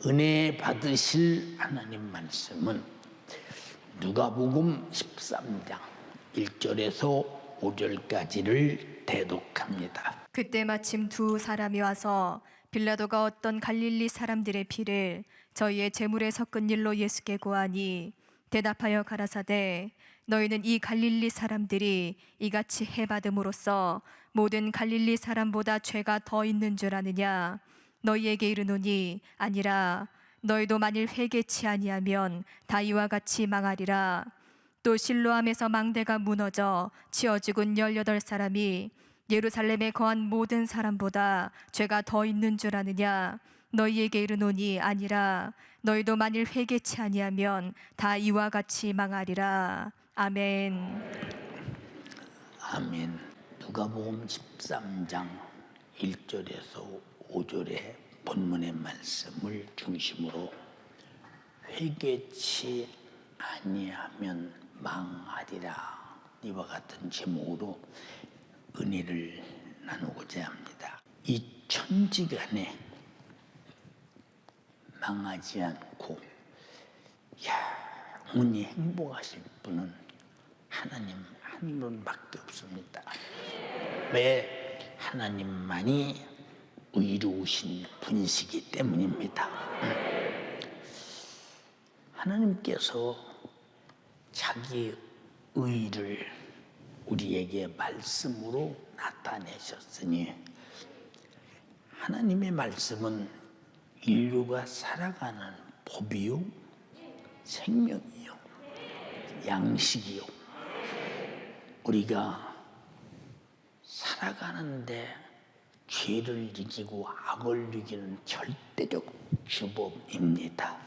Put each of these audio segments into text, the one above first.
은혜 받으실 하나님 말씀은 누가복음 13장 1절에서 5절까지를 대독합니다. 그때 마침 두 사람이 와서 빌라도가 어떤 갈릴리 사람들의 피를 저희의 제물에 섞은 일로 예수께 고하니 대답하여 가라사대 너희는 이 갈릴리 사람들이 이같이 해받음으로써 모든 갈릴리 사람보다 죄가 더 있는 줄 아느냐? 너희에게 이르노니 아니라 너희도 만일 회개치 아니하면 다 이와 같이 망하리라. 또 실로암에서 망대가 무너져 치어 죽은 18사람이 예루살렘에 거한 모든 사람보다 죄가 더 있는 줄 아느냐? 너희에게 이르노니 아니라 너희도 만일 회개치 아니하면 다 이와 같이 망하리라. 아멘. 아멘. 누가복음 13장 1절에서 5절의 본문의 말씀을 중심으로 회개치 아니하면 망하리라, 이와 같은 제목으로 은혜를 나누고자 합니다. 이 천지간에 망하지 않고 영원히 행복하실 분은 하나님 한 분밖에 없습니다. 왜? 하나님만이 의로우신 분이시기 때문입니다. 하나님께서 자기 의를 우리에게 말씀으로 나타내셨으니 하나님의 말씀은 인류가 살아가는 법이요, 생명이요, 양식이요, 우리가 살아가는데 죄를 이기고 악을 이기는 절대적 주범입니다.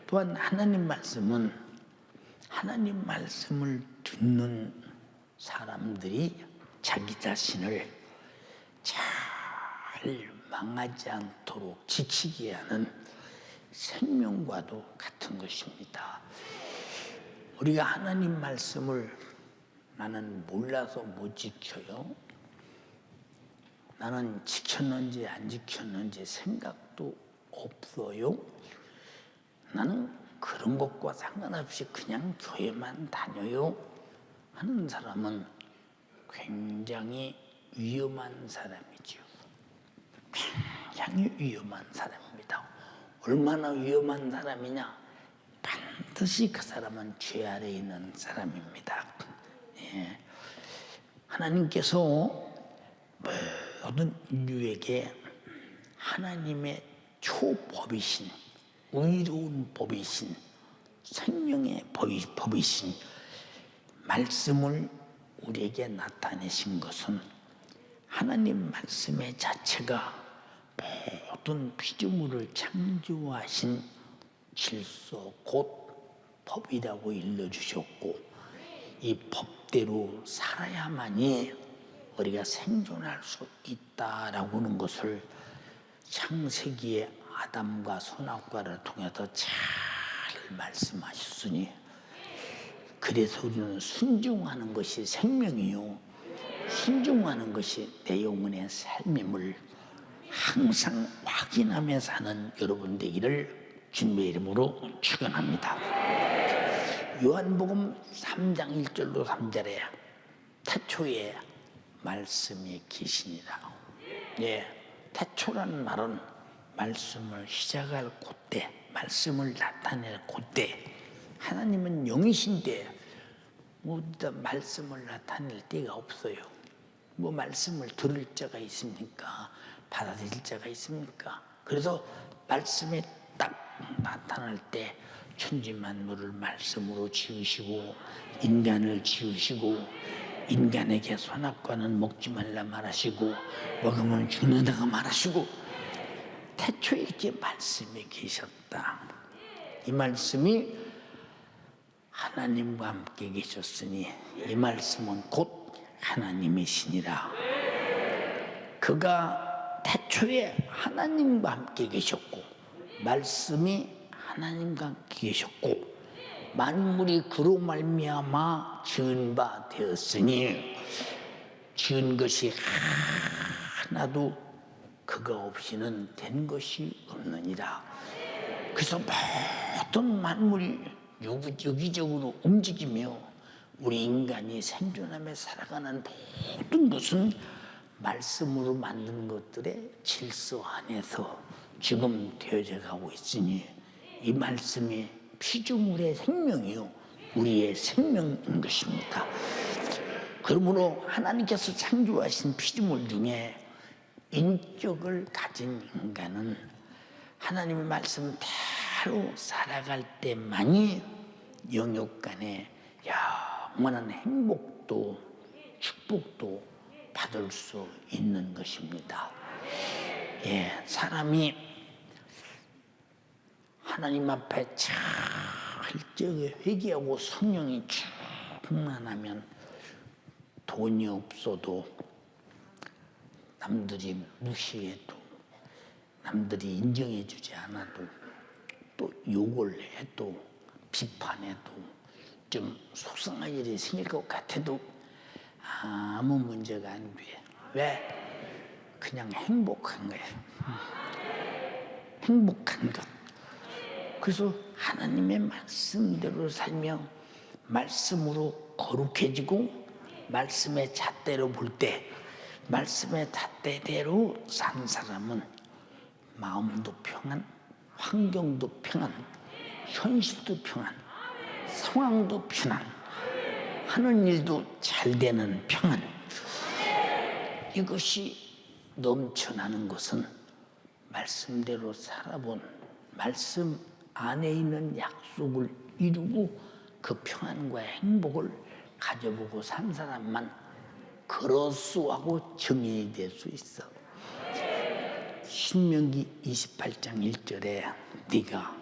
또한 하나님 말씀은 하나님 말씀을 듣는 사람들이 자기 자신을 잘 망하지 않도록 지키게 하는 생명과도 같은 것입니다. 우리가 하나님 말씀을 나는 몰라서 못 지켜요, 나는 지켰는지 안 지켰는지 생각도 없어요, 나는 그런 것과 상관없이 그냥 교회만 다녀요 하는 사람은 굉장히 위험한 사람이지요. 굉장히 위험한 사람입니다. 얼마나 위험한 사람이냐? 반드시 그 사람은 죄 아래에 있는 사람입니다. 예. 하나님께서 모든 인류에게 하나님의 초법이신, 의로운 법이신, 생명의 법이신 말씀을 우리에게 나타내신 것은 하나님 말씀의 자체가 모든 피조물을 창조하신 질서 곧 법이라고 일러주셨고, 이 법대로 살아야만이 우리가 생존할 수 있다라고 하는 것을 창세기의 아담과 선악과를 통해서 잘 말씀하셨으니, 그래서 우리는 순종하는 것이 생명이요, 순종하는 것이 내 영혼의 삶임을 항상 확인하며 사는 여러분 되기를 주님의 이름으로 축원합니다. 요한복음 3장 1절로 3절에 태초에 말씀이 계시니라. 예, 태초라는 말은 말씀을 시작할 그때, 말씀을 나타낼 그때, 하나님은 영이신데 어디다 말씀을 나타낼 때가 없어요. 뭐 말씀을 들을 자가 있습니까? 받아들일 자가 있습니까? 그래서 말씀이 딱 나타날 때 천지만물을 말씀으로 지으시고 인간을 지으시고 인간에게 선악과는 먹지 말라 말하시고 먹으면 죽는다고 말하시고, 태초에 이렇게 말씀이 계셨다. 이 말씀이 하나님과 함께 계셨으니 이 말씀은 곧 하나님이시니라. 그가 태초에 하나님과 함께 계셨고 말씀이 하나님과 함께 계셨고 만물이 그로 말미암아 지은 바 되었으니 지은 것이 하나도 그가 없이는 된 것이 없느니라. 그래서 모든 만물이 유기적으로 움직이며 우리 인간이 생존하며 살아가는 모든 것은 말씀으로 만든 것들의 질서 안에서 지금 되어져 가고 있으니 이 말씀이 피조물의 생명이요 우리의 생명인 것입니다. 그러므로 하나님께서 창조하신 피조물 중에 인격을 가진 인간은 하나님의 말씀 대로 살아갈 때만이 영역 간에 영원한 행복도 축복도 받을 수 있는 것입니다. 사람이 하나님 앞에 철저하게 회개하고 성령이 충만하면 돈이 없어도 남들이 무시해도 남들이 인정해주지 않아도 또 욕을 해도 비판해도 좀 속상한 일이 생길 것 같아도 아무 문제가 안 돼. 왜? 그냥 행복한 거예요. 행복한 것. 그래서 하나님의 말씀대로 살며 말씀으로 거룩해지고 말씀의 잣대로 볼 때 말씀의 잣대대로 산 사람은 마음도 평안, 환경도 평안, 현실도 평안, 상황도 평안, 하는 일도 잘 되는 평안. 이것이 넘쳐나는 것은 말씀대로 살아본 말씀 안에 있는 약속을 이루고 그 평안과 행복을 가져보고 산 사람만 그로수하고 증인이 될 수 있어. 신명기 28장 1절에 네가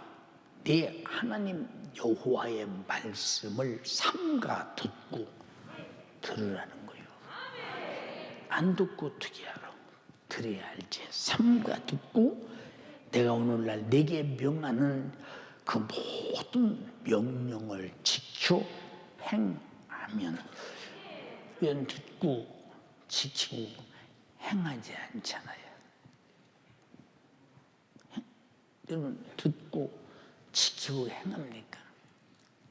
네 하나님 여호와의 말씀을 삼가 듣고 들으라는 거예요. 안 듣고 어떻게 알아? 들어야 알지. 삼가 듣고 내가 오늘날 네게 명하는 그 모든 명령을 지켜 행하면 왜 듣고 지키고 행하지 않잖아요. 여러분 듣고 지키고 행합니까?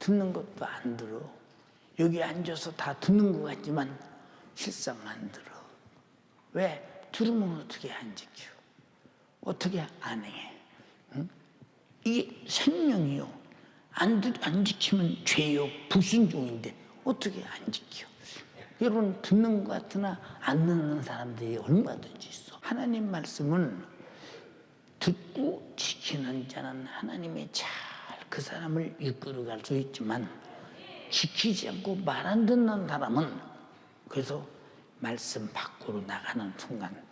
듣는 것도 안 들어. 여기 앉아서 다 듣는 것 같지만 실상 안 들어. 왜? 들으면 어떻게 안 지켜? 어떻게 안 해? 응? 이게 생명이요. 안 지키면 죄요. 불순종인데 어떻게 안 지켜? 여러분 듣는 것 같으나 안 듣는 사람들이 얼마든지 있어. 하나님 말씀은 듣고 지키는 자는 하나님이 잘 그 사람을 이끌어갈 수 있지만 지키지 않고 말 안 듣는 사람은 그래서 말씀 밖으로 나가는 순간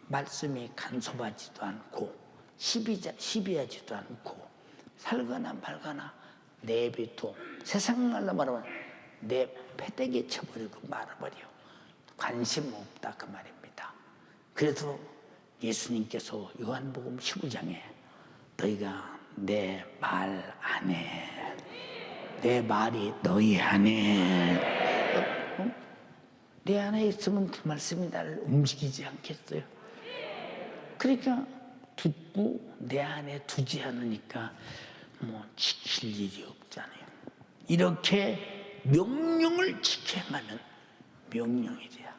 말씀이 간섭하지도 않고 시비하지도 않고 살거나 말거나 내비도 세상 말로 말하면 내 패대기에 쳐버리고 말아버려. 관심 없다 그 말입니다. 그래서 예수님께서 요한복음 15장에 너희가 내 말 안에 내 말이 너희 안에 내 안에 있으면 그 말씀이 나를 움직이지 않겠어요? 그러니까 듣고 내 안에 두지 않으니까 뭐 지킬 일이 없잖아요. 이렇게 명령을 지켜 행하면 명령이래요.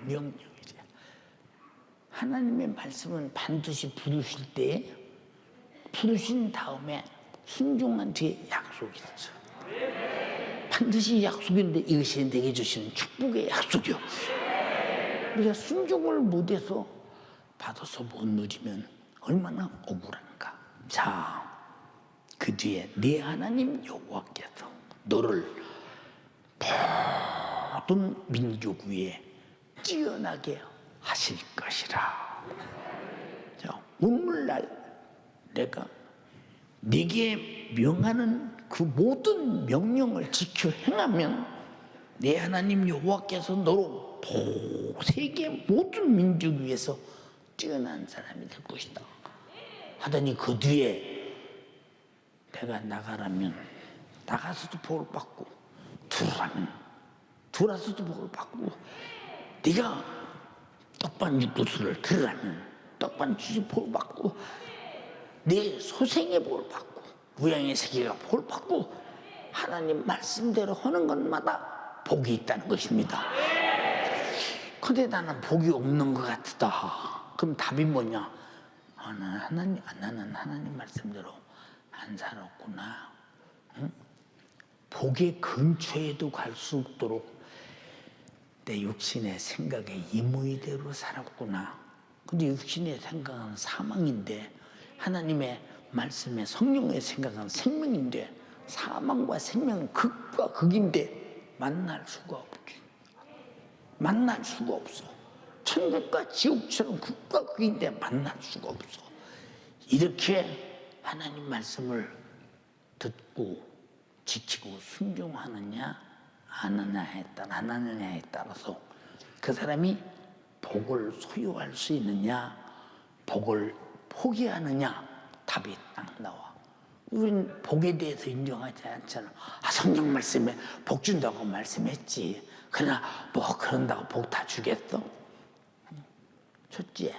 명령이래요. 하나님의 말씀은 반드시 부르실 때 부르신 다음에 순종한 뒤에 약속이 있어. 반드시 약속인데 이것이 내게 주시는 축복의 약속이요. 우리가 순종을 못해서 받아서 못 누리면 얼마나 억울한가. 자, 그 뒤에 네 하나님 여호와께서 너를 모든 민족 위에 뛰어나게 하실 것이라. 자, 오늘날 내가 네게 명하는 그 모든 명령을 지켜 행하면 내 하나님 여호와께서 너로 세계 모든 민족 위에서 뛰어난 사람이 될 것이다 하더니 그 뒤에 내가 나가라면 나가서도 복을 받고 들으라면 들어서도 복을 받고 네가 떡반지 구슬을 들으라면 떡반지 볼 받고 내 소생의 볼 받고 무양의 세계가 볼 받고 하나님 말씀대로 하는 것마다 복이 있다는 것입니다. 근데 나는 복이 없는 것 같다. 그럼 답이 뭐냐? 나는 하나님 말씀대로 안 살았구나. 응? 복의 근처에도 갈 수 없도록 내 육신의 생각에 이무이대로 살았구나. 근데 육신의 생각은 사망인데 하나님의 말씀에 성령의 생각은 생명인데 사망과 생명은 극과 극인데 만날 수가 없지. 만날 수가 없어. 천국과 지옥처럼 극과 극인데 만날 수가 없어. 이렇게 하나님 말씀을 듣고 지키고 순종하느냐 안 하느냐에 따라서 그 사람이 복을 소유할 수 있느냐 복을 포기하느냐 답이 딱 나와. 우린 복에 대해서 인정하지 않잖아. 성경 말씀에 복 준다고 말씀했지. 그러나 뭐 그런다고 복 다 주겠어? 첫째,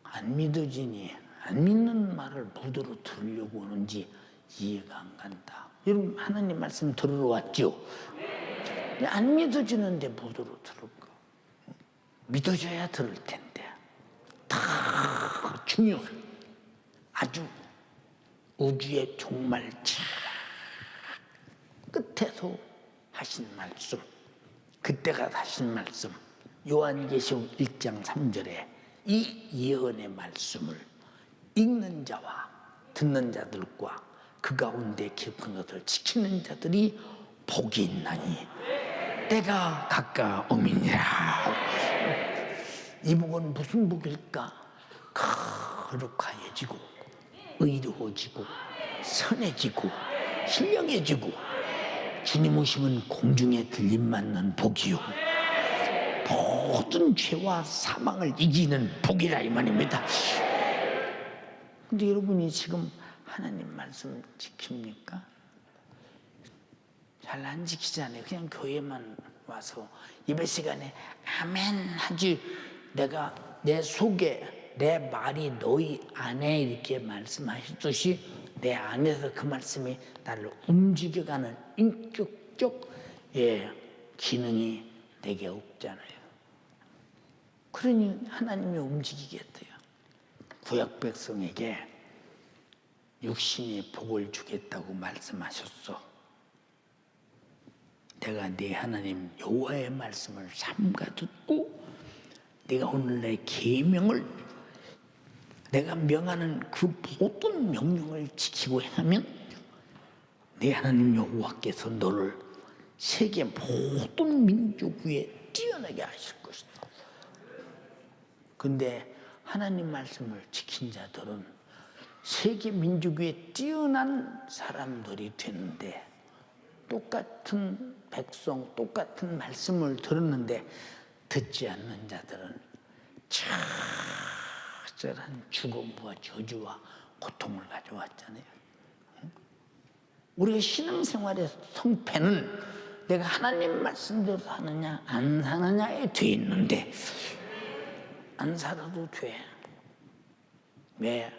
안 믿어지니 안 믿는 말을 무드로 들으려고 하는지 이해가 안 간다. 여러분 하나님 말씀 들으러 왔죠? 안 믿어지는데 무드로 들을까? 믿어줘야 들을 텐데. 다 중요한 아주 우주의 종말 끝에서 하신 말씀, 그때가 하신 말씀, 요한계시록 1장 3절에 이 예언의 말씀을 읽는 자와 듣는 자들과 그 가운데 기록한 것을 지키는 자들이 복이 있나니 때가 가까움이니라. 이 복은 무슨 복일까? 거룩하여지고 의로워지고 선해지고 신령해지고 주님 오시면 공중에 들림맞는 복이요 모든 죄와 사망을 이기는 복이라 이 말입니다. 근데 여러분이 지금 하나님 말씀 지킵니까? 잘 안 지키잖아요. 그냥 교회만 와서 예배 시간에 아멘 하지. 내가 내 속에 내 말이 너희 안에 이렇게 말씀하셨듯이 내 안에서 그 말씀이 나를 움직여가는 인격적 기능이 내게 없잖아요. 그러니 하나님이 움직이겠대요. 구약 백성에게 육신의 복을 주겠다고 말씀하셨어. 내가 네 하나님 여호와의 말씀을 삼가 듣고 네가 오늘 내 계명을 내가 명하는 그 모든 명령을 지키고 행하면 네 하나님 여호와께서 너를 세계 모든 민족 위에 뛰어나게 하실 것이다. 근데 하나님 말씀을 지킨 자들은 세계 민족 위에 뛰어난 사람들이 되는데 똑같은 백성, 똑같은 말씀을 들었는데 듣지 않는 자들은 처절한 죽음과 저주와 고통을 가져왔잖아요. 우리가 신앙생활의 성패는 내가 하나님 말씀대로 사느냐 안 사느냐에 돼 있는데 안 살아도 돼. 왜?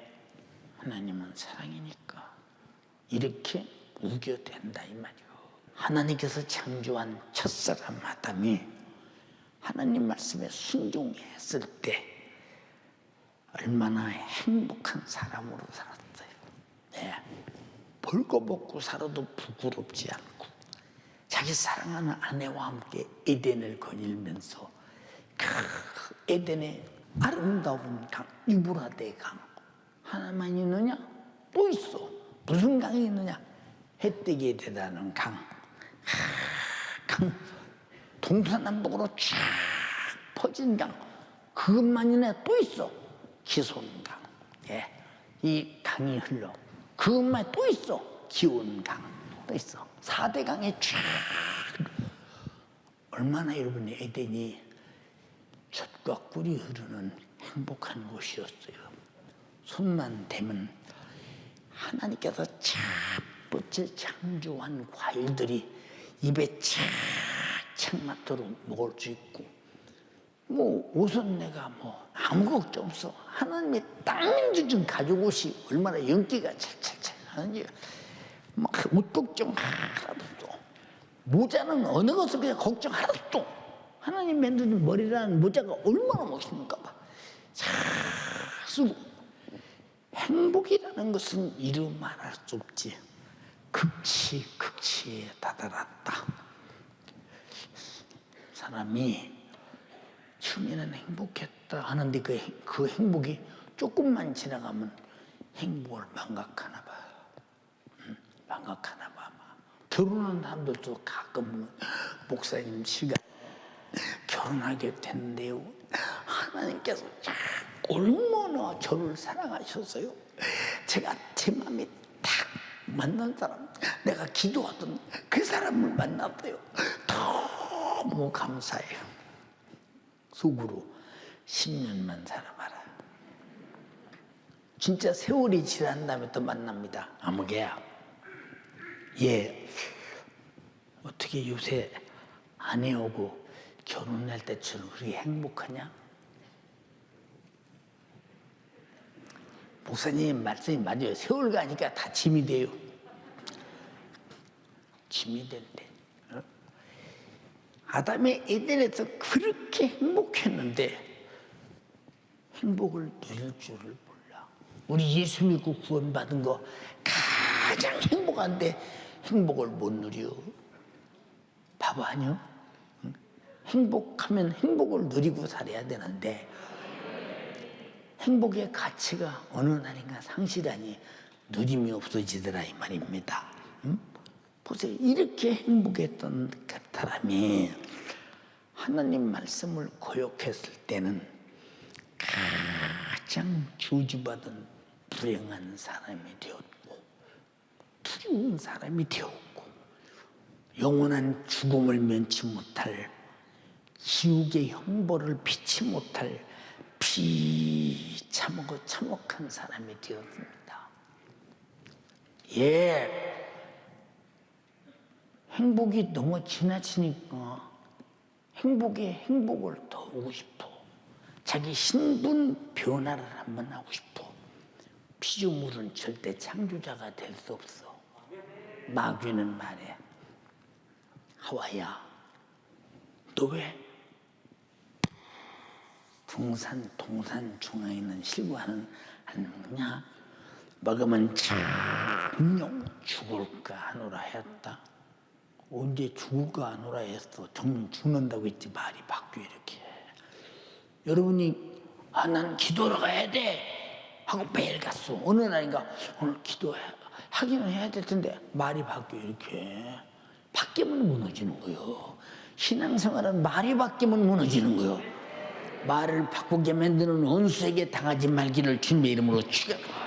하나님은 사랑이니까. 이렇게 우겨댄다 이 말이요. 하나님께서 창조한 첫사람 아담이 하나님 말씀에 순종했을 때 얼마나 행복한 사람으로 살았어요. 네. 벌거벗고 살아도 부끄럽지 않고 자기 사랑하는 아내와 함께 에덴을 거닐면서 그 에덴의 아름다운 강, 유브라데 강 하나만 있느냐? 또 있어. 무슨 강이 있느냐? 해뜨기에 대단한 강. 동서남북으로 쫙 퍼진 강. 그것만 있네. 또 있어. 기손강. 예. 이 강이 흘러. 그것만 또 있어. 기온강. 또 있어. 4대 강에 쫙. 얼마나 여러분의 에덴이 젖과 꿀이 흐르는 행복한 곳이었어요. 손만 대면 하나님께서 찻빛을 창조한 과일들이 입에 착착 맞도록 먹을 수 있고 뭐 우선 내가 뭐 아무 걱정 없어. 하나님의 땅민주 좀 가져오시 얼마나 연기가 찰찰찰 하는지 막 옷 걱정 하나도 없어. 모자는 어느 것을 그냥 걱정 하나도 없어. 하나님 만드는 머리라는 모자가 얼마나 멋있는가 봐. 잘 쓰고 행복이라는 것은 이루 말할 수 없지. 극치에 다다랐다. 사람이 처음에는 행복했다 하는데 그 행복이 조금만 지나가면 행복을 망각하나 봐. 망각하나 봐. 결혼한 사람들도 가끔 목사님 시간 결혼하게 됐는데요. 하나님께서 얼마나 저를 사랑하셨어요. 제가 제 마음에 딱 만난 사람, 내가 기도하던 그 사람을 만났어요. 너무 감사해요. 속으로 10년만 살아봐라. 진짜 세월이 지난 다음에 또 만납니다. 아무개야. 얘 어떻게 요새 아내하고 결혼할 때처럼 그렇게 행복하냐? 목사님 말씀이 맞아요. 세월 가니까 다 짐이 돼요. 짐이 된대. 아담의 에덴에서 그렇게 행복했는데 행복을 누릴 줄을 몰라. 우리 예수 믿고 구원받은 거 가장 행복한데 행복을 못 누려. 바보 아니요? 행복하면 행복을 누리고 살아야 되는데 행복의 가치가 어느 날인가 상실하니 누림이 없어지더라 이 말입니다. 보세요. 이렇게 행복했던 그 사람이 하나님 말씀을 거역했을 때는 가장 저주받은 불행한 사람이 되었고 두려운 사람이 되었고 영원한 죽음을 면치 못할 지옥의 형벌을 피치 못할 비참하고 참혹한 사람이 되었습니다. 예, 행복이 너무 지나치니까 행복을 더 오고 싶어. 자기 신분 변화를 한번 하고 싶어. 피조물은 절대 창조자가 될 수 없어. 마귀는 말해. 하와야, 너 왜 동산 중앙에 있는 실과는 안 먹냐? 먹으면 장영 죽을까 하노라 했다. 언제 죽을까 하노라 했어. 정말 죽는다고 했지 말이 바뀌어 이렇게. 여러분이 난 기도하러 가야 돼 하고 매일 갔어. 어느 날인가 오늘 기도하기는 해야 될 텐데 말이 바뀌어 이렇게. 바뀌면 무너지는 거예요. 신앙생활은 말이 바뀌면 무너지는 거예요. 말을 바꾸게 만드는 원수에게 당하지 말기를 주님의 이름으로 축원합니다.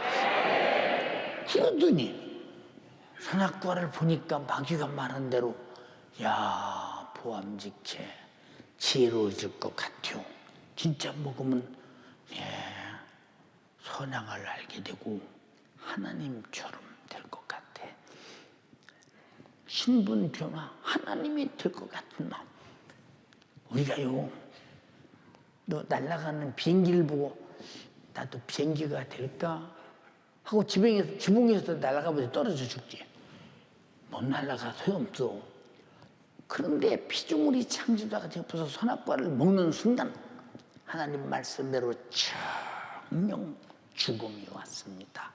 그러더니 선악과를 보니까 마귀가 말한 대로 야 보암직해 지혜로워질 것 같아요. 진짜 먹으면 선악을 알게 되고 하나님처럼 될 것 같아. 신분 변화 하나님이 될 것 같은 마음. 우리가요 너 날아가는 비행기를 보고 나도 비행기가 될까 하고 지붕에서 날아가보자 떨어져 죽지. 못 날아가 소용없어. 그런데 피조물이 창조자가 되어서 선악과를 먹는 순간 하나님 말씀대로 정령 죽음이 왔습니다.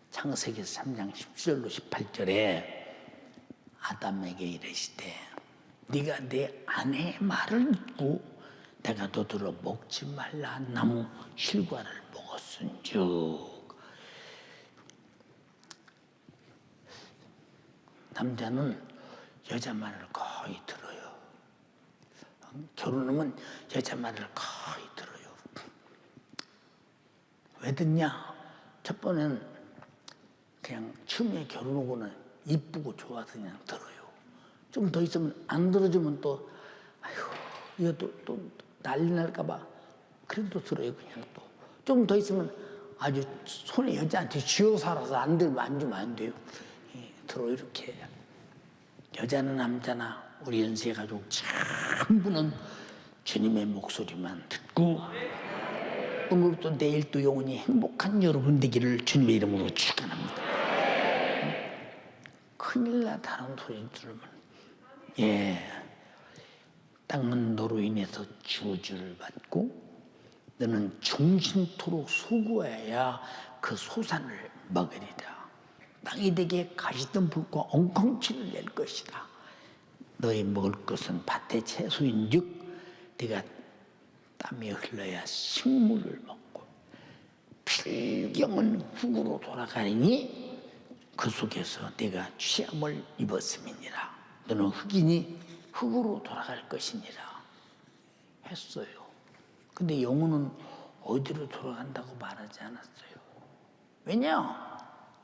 창세기 3장 17절로 18절에 아담에게 이르시되 네가 내 아내의 말을 듣고 내가 너더러 먹지 말라 나무 실과를 먹었은즉. 남자는 여자 말을 거의 들어요. 결혼하면 여자 말을 거의 들어요. 왜 듣냐? 첫 번은 그냥 처음에 결혼하고는 이쁘고 좋아서 그냥 들어요. 좀 더 있으면 안 들어주면 또 아이고 이거 또 난리 날까봐 그래도 들어요. 그냥 또 좀 더 있으면 아주 손에 여자한테 쥐어 살아서 안 들면 안 주면 안 돼요. 들어 이렇게. 여자나 남자나 우리 연세 가족 전부는 주님의 목소리만 듣고 오늘부터 내일도 영원히 행복한 여러분 되기를 주님의 이름으로 축원합니다. 큰일 나 다른 소리 들으면 땅은 너로 인해서 저주를 받고 너는 종신토록 수고해야 그 소산을 먹으리라. 땅이 되게 가시던 불과 엉겅치를 낼 것이다. 너희 먹을 것은 밭의 채소인즉 네가 땀이 흘러야 식물을 먹고 필경은 흙으로 돌아가니 그 속에서 네가 취함을 입었음이니라. 너는 흙이니 흙으로 돌아갈 것이니라 했어요. 근데 영혼은 어디로 돌아간다고 말하지 않았어요. 왜냐?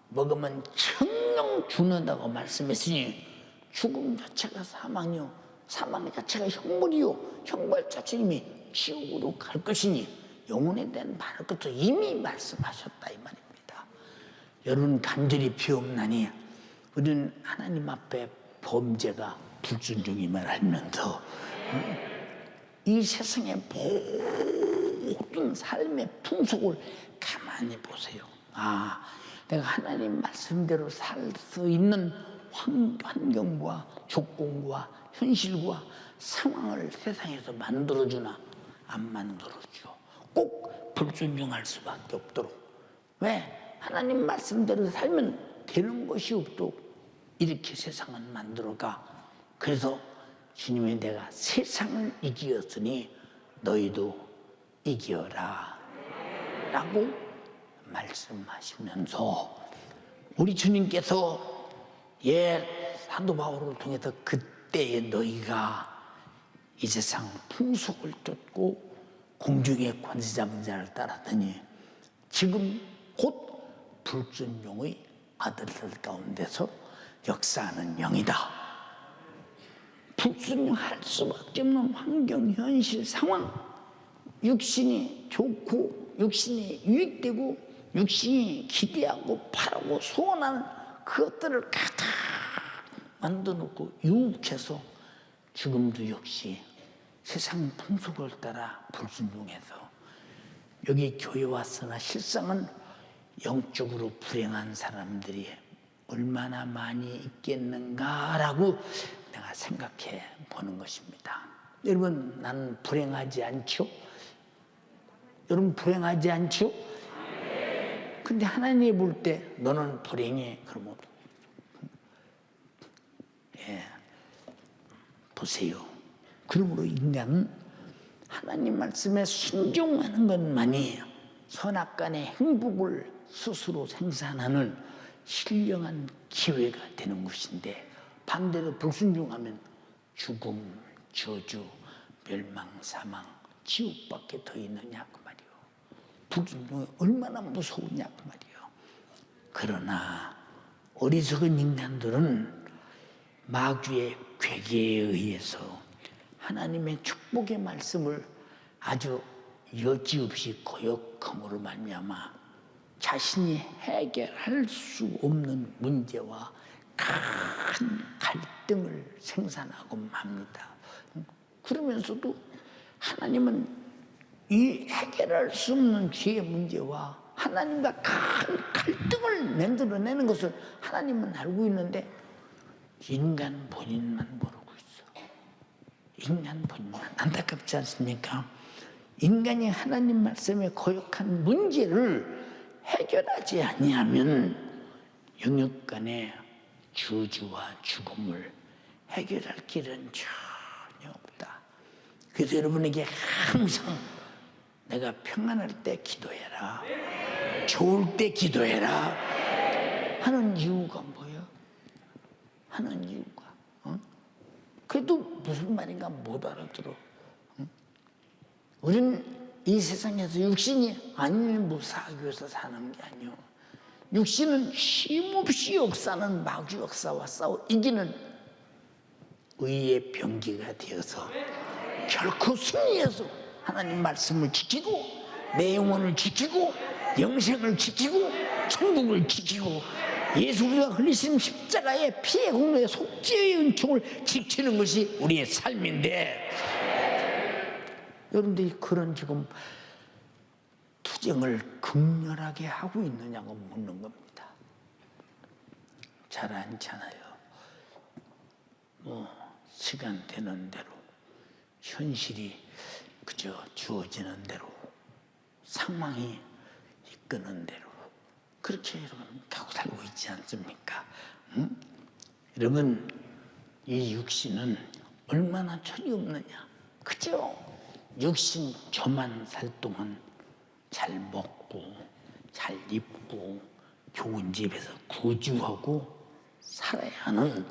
먹으면 청령 죽는다고 말씀했으니 죽음 자체가 사망이요 사망 자체가 형벌이요 형벌 자체는 이미 지옥으로 갈 것이니 영혼에 대한 말할 것도 이미 말씀하셨다 이 말입니다. 여러분 간절히 비옵나니 우리는 하나님 앞에 범죄가 불순종임을 알면서 이 세상의 모든 삶의 풍속을 가만히 보세요. 내가 하나님 말씀대로 살 수 있는 환경과 조건과 현실과 상황을 세상에서 만들어주나 안 만들어줘. 꼭 불순종할 수밖에 없도록. 왜? 하나님 말씀대로 살면 되는 것이 없도록 이렇게 세상은 만들어가. 그래서 주님이 내가 세상을 이기었으니 너희도 이기어라 라고 말씀하시면서 우리 주님께서 사도 바울을 통해서 그때의 너희가 이 세상 풍속을 쫓고 공중의 권세 잡은 자를 따르더니 지금 곧 불순종의 아들들 가운데서 역사하는 영이다. 불순종할 수밖에 없는 환경, 현실, 상황, 육신이 좋고 육신이 유익되고 육신이 기대하고 바라고 소원하는 그것들을 가득 만들어놓고 유혹해서 지금도 역시 세상 풍속을 따라 불순종해서 여기 교회 왔으나 실상은 영적으로 불행한 사람들이 얼마나 많이 있겠는가라고 내가 생각해 보는 것입니다. 여러분, 나는 불행하지 않죠? 여러분 불행하지 않죠? 근데 하나님이 볼 때 너는 불행해. 그러면 보세요. 그러므로 인간은 하나님 말씀에 순종하는 것만이 선악간의 행복을 스스로 생산하는 신령한 기회가 되는 것인데 반대로 불순종하면 죽음, 저주, 멸망, 사망, 지옥밖에 더 있느냐 그 말이요. 불순종이 얼마나 무서우냐 그 말이요. 그러나 어리석은 인간들은 마귀의 괴계에 의해서 하나님의 축복의 말씀을 아주 여지없이 거역함으로 말미암아 자신이 해결할 수 없는 문제와 큰 갈등을 생산하고 합니다. 그러면서도 하나님은 이 해결할 수 없는 죄의 문제와 하나님과 큰 갈등을 만들어내는 것을 하나님은 알고 있는데 인간 본인만 모르고 있어. 인간 본인만. 안타깝지 않습니까? 인간이 하나님 말씀에 거역한 문제를 해결하지 아니하면 영육간의 저주와 죽음을 해결할 길은 전혀 없다. 그래서 여러분에게 항상 내가 평안할 때 기도해라, 좋을 때 기도해라 하는 이유가 뭐예요? 하는 이유가 그래도 무슨 말인가 못 알아들어. 우리는 이 세상에서 육신이 아닌 무사하기 위해서 사는 게 아니오. 육신은 쉼없이 역사는 마귀 역사와 싸워 이기는 의의 병기가 되어서 결코 승리해서 하나님 말씀을 지키고 내 영혼을 지키고 영생을 지키고 천국을 지키고 예수 우리가 흘리신 십자가의 피의 공로의 속죄의 은총을 지키는 것이 우리의 삶인데 여러분들이 그런 지금 투쟁을 극렬하게 하고 있느냐고 묻는 겁니다. 잘 않잖아요. 시간 되는 대로, 현실이 그저 주어지는 대로, 상황이 이끄는 대로 그렇게 여러분 가고 살고 있지 않습니까? 여러분, 이 육신은 얼마나 철이 없느냐. 그죠? 육신 저만 살 동안 잘 먹고 잘 입고 좋은 집에서 거주하고 살아야 하는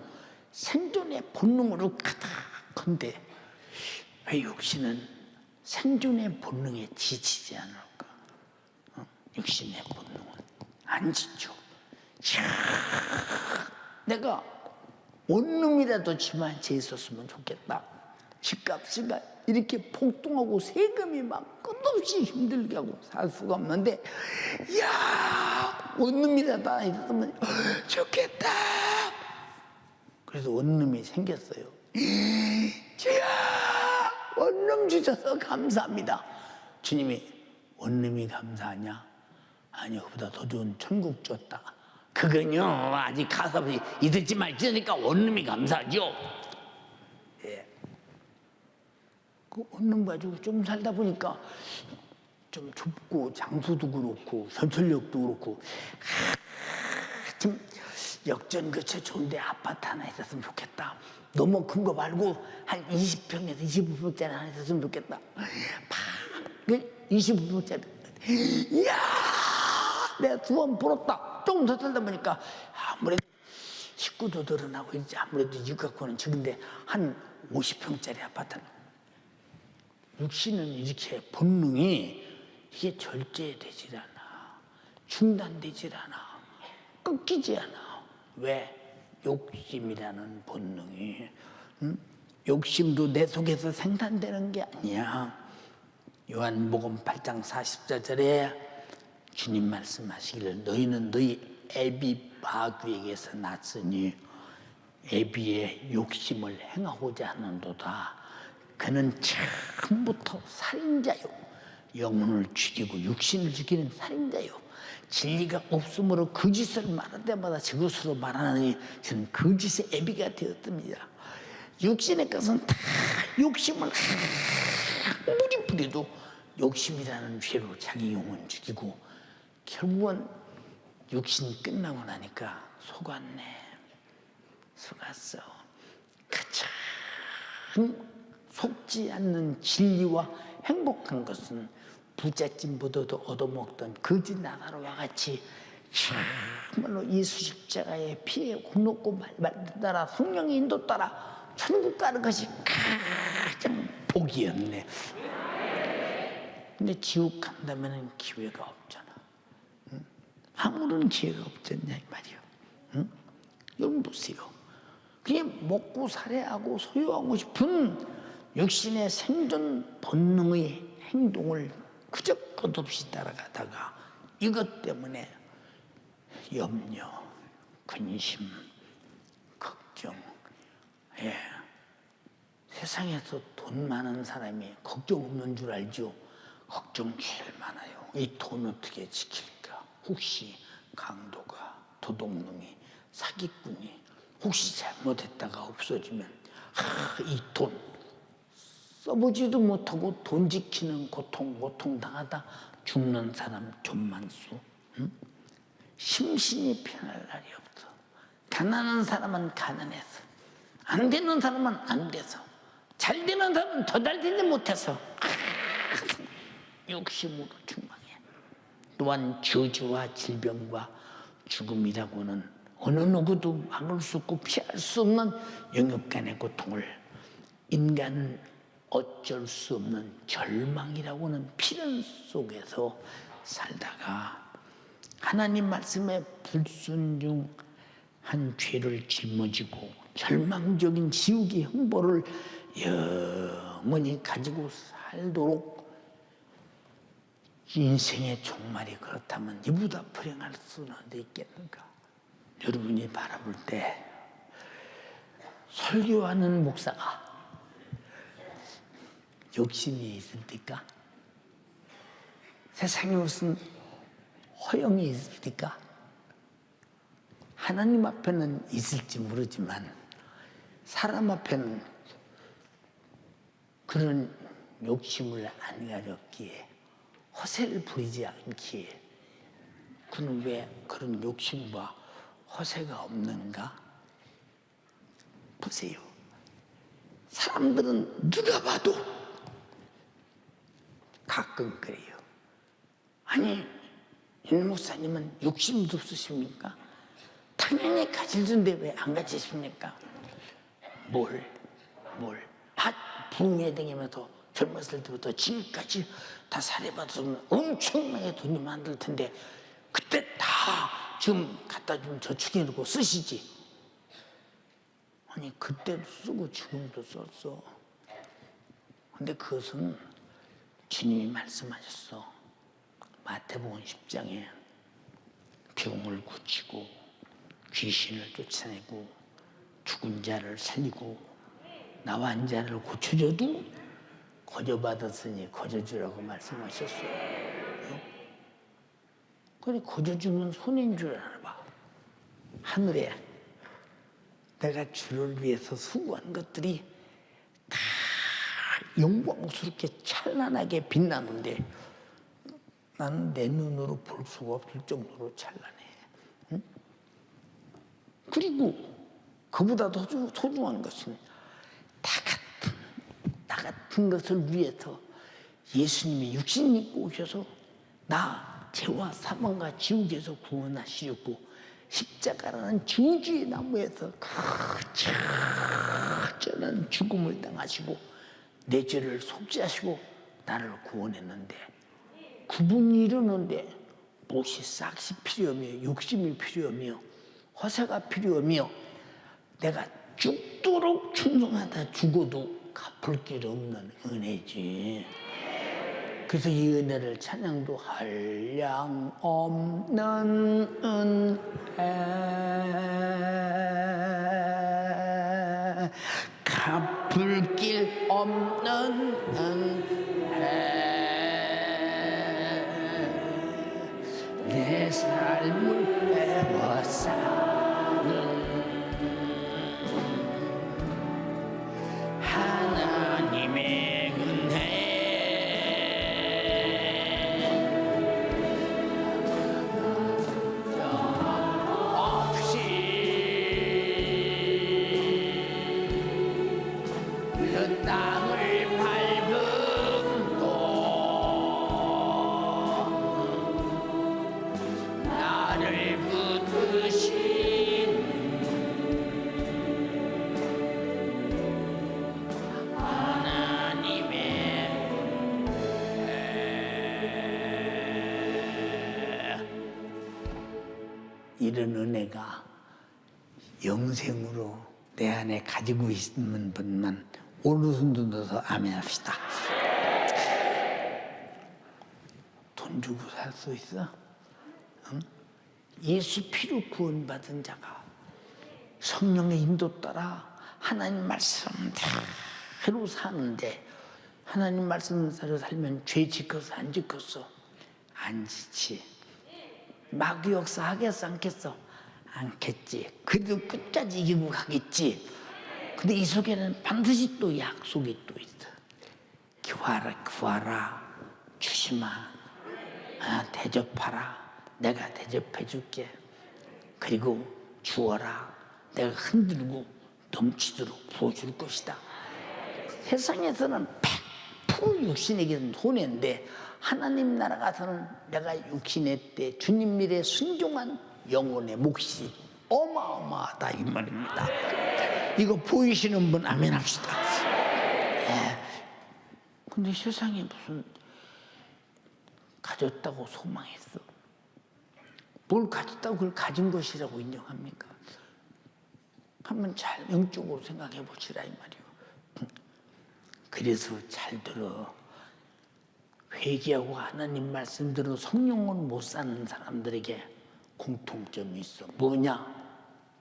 생존의 본능으로 가득한데 왜 육신은 생존의 본능에 지치지 않을까? 육신의 본능은 안 지쳐. 내가 원룸이라도 집 한 채 있었으면 좋겠다. 집값이가 이렇게 폭등하고 세금이 막 끝없이 힘들게 하고 살 수가 없는데, 야, 원룸이라도 하나 있었으면 좋겠다. 그래서 원룸이 생겼어요. 주야, 원룸 주셔서 감사합니다. 주님이 원룸이 감사하냐? 아니요, 그보다 더 좋은 천국 줬다. 그건요, 아직 가서 있을지 말지니까 원룸이 감사하죠. 예. 그 원룸 가지고 좀 살다 보니까 좀 좁고 장소도 그렇고 전철역도 그렇고 좀 역전 거쳐 좋은데 아파트 하나 있었으면 좋겠다. 너무 큰 거 말고 한 20평에서 25평짜리 하나 있었으면 좋겠다. 25평짜리. 이야, 내가 두 번 벌었다. 조금 더 살다 보니까 아무래도 식구도 늘어나고 이제 아무래도 집 갖고는 적은데 한 50평짜리 아파트는. 육신은 이렇게 본능이 이게 절제되질 않아. 중단되질 않아. 끊기지 않아. 왜? 욕심이라는 본능이. 욕심도 내 속에서 생산되는 게 아니야. 요한복음 8장 44절에 주님 말씀하시기를 너희는 너희 애비 마귀에게서 났으니 애비의 욕심을 행하고자 하는도다. 그는 처음부터 살인자요, 영혼을 죽이고 육신을 죽이는 살인자요, 진리가 없으므로 거짓을 말할 때마다 저것으로 말하느니 저는 거짓의 애비가 되었습니다. 육신의 것은 다 욕심을 아무리 부려도 욕심이라는 죄로 자기 영혼 죽이고 결국은 육신이 끝나고 나니까 속았어. 가장 속지 않는 진리와 행복한 것은 부잣집보다도 얻어먹던 거짓 나라와 같이 정말로 예수 십자가의 피에 굽놓고 말 따라 성령의 인도 따라 천국 가는 것이 가장 복이었네. 근데 지옥 간다면 기회가 없잖아. 아무런 기회가 없잖냐 이 말이요. 여러분 보세요. 그냥 먹고 살아야하고 소유하고 싶은 육신의 생존 본능의 행동을 그저 끝없이 따라가다가 이것 때문에 염려, 근심, 걱정. 세상에서 돈 많은 사람이 걱정 없는 줄 알죠? 걱정 제일 많아요. 이 돈 어떻게 지킬까? 혹시 강도가, 도둑놈이, 사기꾼이 혹시 잘못했다가 없어지면 이 돈 써보지도 못하고 돈 지키는 고통 당하다 죽는 사람 좀 많소. 심신이 편할 날이 없어. 가난한 사람은 가난해서, 안 되는 사람은 안 돼서, 잘 되는 사람은 더 잘 되지 못해서 욕심으로 충만해. 또한 저주와 질병과 죽음이라고는 어느 누구도 막을 수 없고 피할 수 없는 영역간의 고통을, 인간은 어쩔 수 없는 절망이라고는 필연 속에서 살다가 하나님 말씀에 불순종한 죄를 짊어지고 절망적인 지옥의 형벌을 영원히 가지고 살도록, 인생의 종말이 그렇다면 이보다 불행할 수는 있겠는가? 여러분이 바라볼 때 설교하는 목사가 욕심이 있을 때까? 세상에 무슨 허영이 있을 때까? 하나님 앞에는 있을지 모르지만 사람 앞에는 그런 욕심을 안 가졌기에, 허세를 부리지 않기에, 그는 왜 그런 욕심과 허세가 없는가? 보세요. 사람들은 누가 봐도 가끔 그래요. 아니, 윤 목사님은 욕심도 없으십니까? 당연히 가질텐데 왜 안 가지십니까? 뭘? 부흥회당이면서 젊었을 때부터 지금까지 다 사례받아서 엄청나게 돈이 많을 텐데 그때 다 지금 갖다 주면 저축해놓고 쓰시지. 아니, 그때도 쓰고 지금도 썼어. 근데 그것은 주님이 말씀하셨어. 마태복음 10장에 병을 고치고 귀신을 쫓아내고 죽은 자를 살리고 나와 한 자를 고쳐줘도 거저받았으니 거저주라고 말씀하셨어요. 그래, 거저주면 손해인 줄 알아 봐. 하늘에 내가 주를 위해서 수고한 것들이 다 영광스럽게 찬란하게 빛나는데 나는 내 눈으로 볼 수가 없을 정도로 찬란해. 응? 그리고 그보다 더 소중한 것은 나 같은 것을 위해서 예수님이 육신 입고 오셔서 나 죄와 사망과 지옥에서 구원하시려고 십자가라는 저주의 나무에서 처절한 죽음을 당하시고 내 죄를 속죄하시고 나를 구원했는데, 그분이 이러는데 무엇이 싹이 필요하며 욕심이 필요하며 허세가 필요하며 내가 죽도록 충성하다 죽어도 갚을 길 없는 은혜지. 그래서 이 은혜를 찬양도 한량 없는 은혜, 갚을 길 없는 은혜, 내 삶을 배워싸는 하나님의 은혜. 없이 그 땅을 밟음도 나를 붙드신 이런 은혜가 영생으로 내 안에 가지고 있는 분만 오른손 들어서 아멘 합시다. 돈 주고 살 수 있어? 응? 예수 피로 구원받은 자가 성령의 인도 따라 하나님 말씀대로 사는데, 하나님 말씀대로 살면 죄 지켰어 안 지켰어? 안 지치. 마귀 역사 하겠어 않겠어? 않겠지. 그래도 끝까지 이기고 가겠지. 근데 이 속에는 반드시 또 약속이 또 있어. 구하라 주지 마. 대접하라, 내가 대접해 줄게. 그리고 주어라, 내가 흔들고 넘치도록 부어줄 것이다. 세상에서는 100% 육신에게는 손해인데 하나님 나라 가서는 내가 육신의 때 주님 일에 순종한 영혼의 몫이 어마어마하다 이 말입니다. 이거 보이시는 분 아멘 합시다. 근데 세상에 무슨 가졌다고 소망했어? 뭘 가졌다고 그걸 가진 것이라고 인정합니까? 한번 잘 영적으로 생각해 보시라 이 말이요. 그래서 잘 들어. 회개하고 하나님 말씀대로 성령을 못 사는 사람들에게 공통점이 있어. 뭐냐?